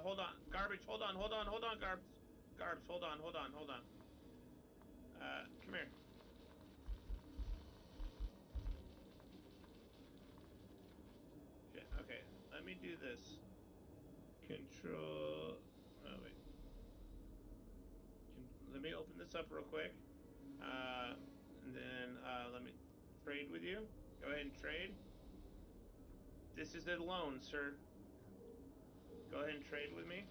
hold on. Garbage, hold on, Garbs. Garbs, hold on. Come here. Shit, okay, let me do this. Control. Oh, wait. Let me open this up real quick. And then let me trade with you. Go ahead and trade. This is a loan, sir. Go ahead and trade with me.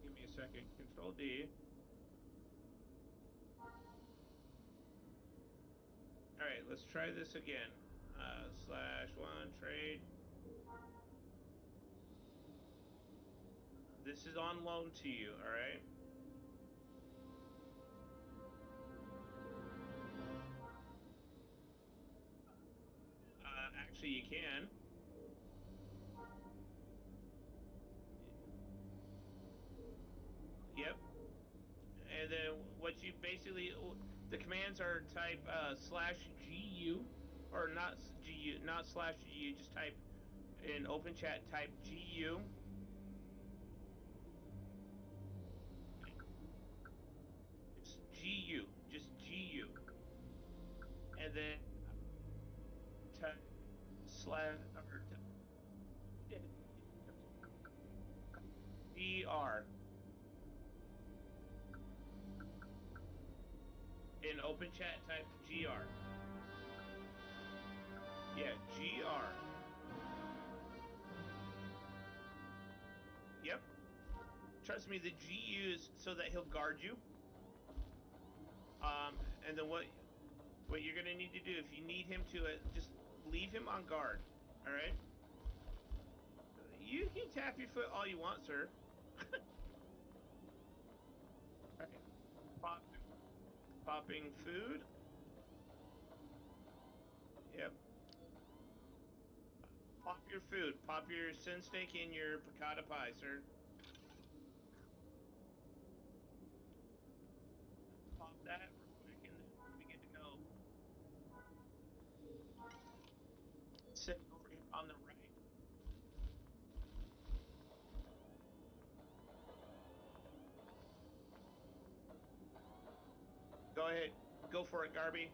Give me a second. Control D. All right, let's try this again. /1 trade. This is on loan to you, all right? Actually, you can. Yep. And then what you basically, the commands are type /GU, or not GU, not /GU, just type in open chat, type GU. It's GU, just GU. And then type slash or GR in open chat. Type GR. Yeah, GR. Yep. Trust me, the GU is so that he'll guard you. And then what you're gonna need to do if you need him to just leave him on guard. All right. You can tap your foot all you want, sir. All right. Popping food. Yep. Pop your food. Pop your sin steak in your piccata pie, sir. Pop that real quick, and then we'll be good to go. Sit over here on the right. Go ahead. Go for it, Garby.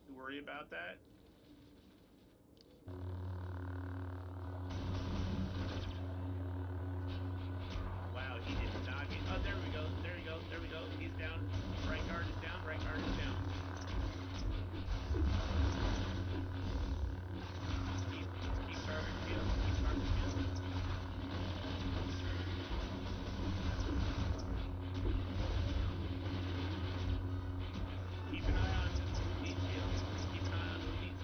You worry about that. Wow, he did not get. Oh, there we go. There we go. There we go. He's down. Right guard is down. Right guard is down. Keep target shield. Keep target shield. Keep an eye on who needs shield. Keep an eye on who needs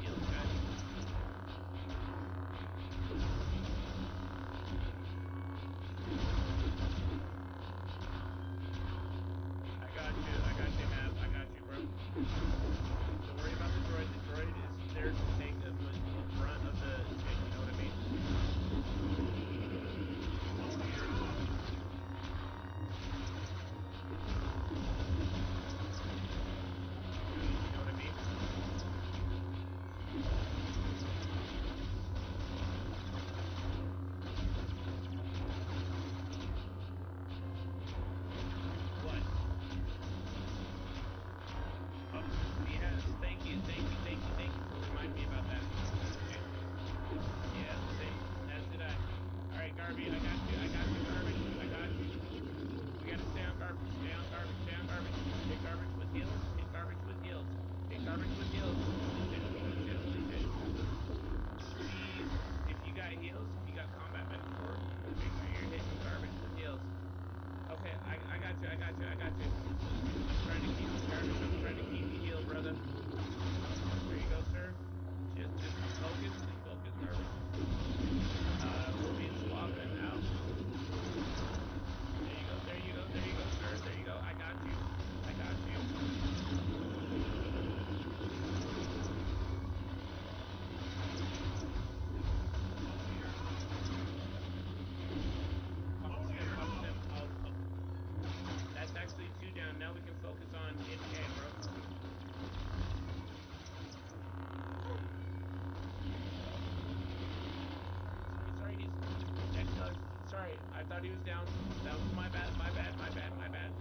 I thought he was down. That was my bad. My bad. My bad. My bad.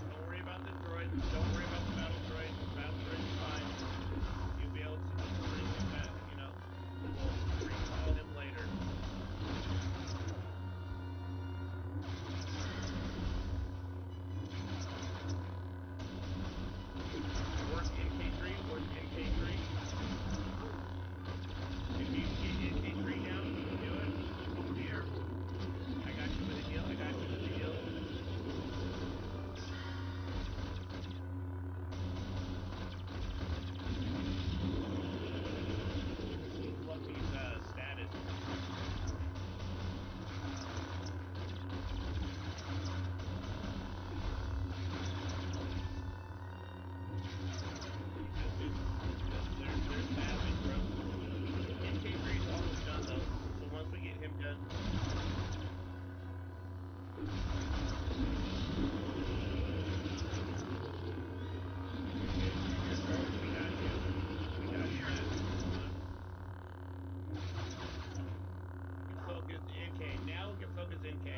Don't worry about the droid. Don't worry about the battle droid. The battle droid is fine. You'll be able to just bring him back. You know, we'll recall him later. Work NK3. Work NK3. If you get NK3 down, you can do it. Over here. I got you with a heal. I got you with a heal. Fluffy's status. There's Savage, bro. MK3 is almost done though. So once we get him done. We got you. We got you, man. Focus NK. Now we can focus NK.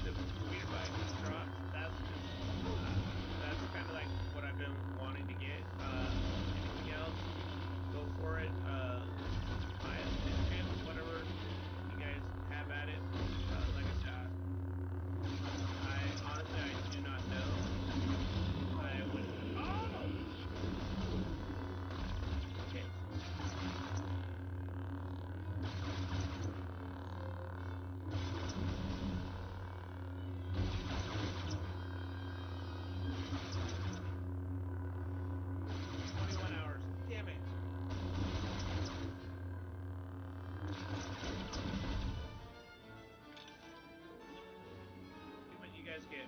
If the speeder bike drops, that's kind of like what I've been wanting to get. Anything else, go for it. Buy a chip, whatever you guys have at it. Like I said, I honestly I do not know. I would. Oh, okay. Damn it. See what you guys get.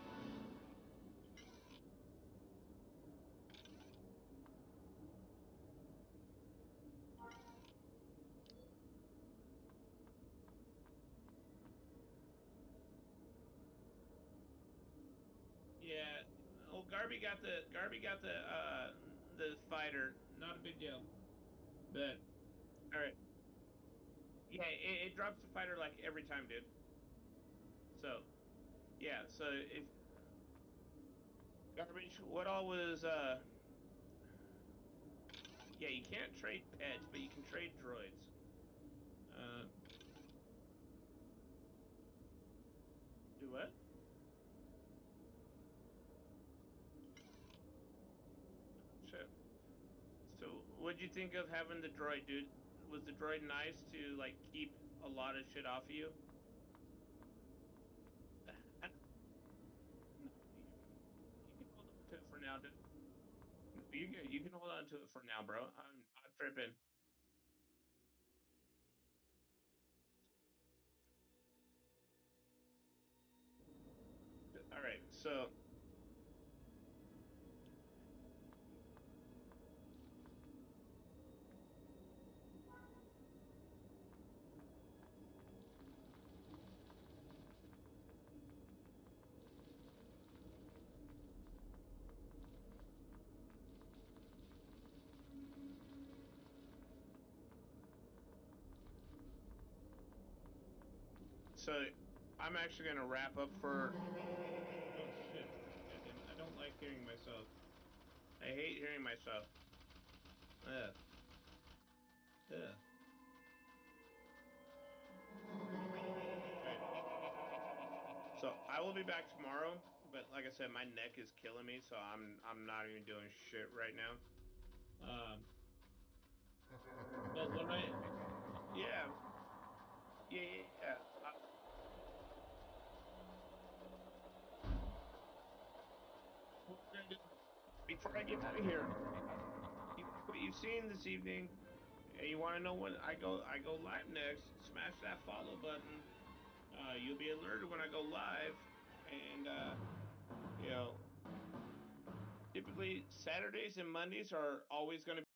Yeah. Oh, Garby got the fighter. Not a big deal. But all right. Yeah, it drops the fighter like every time, dude. So yeah, so if garbage, what all was yeah, you can't trade pets, but you can trade droids. Uh do what? Shit. So what'd you think of having the droid, dude? Was the droid nice to like keep a lot of shit off of you? No, you're good. You can hold on to it for now, dude. No, you're good. You can hold on to it for now, bro. I'm not tripping. All right, so I'm actually gonna wrap up for. Oh shit! God damn it! I don't like hearing myself. I hate hearing myself. Ugh. Ugh. All right. So I will be back tomorrow, but like I said, my neck is killing me, so I'm not even doing shit right now. Um, but when yeah, yeah. What we're gonna do before I get out of here, you like what you've seen this evening, Hey, you want to know when I go live next? Smash that follow button. You'll be alerted when I go live, and you know, typically Saturdays and Mondays are always going to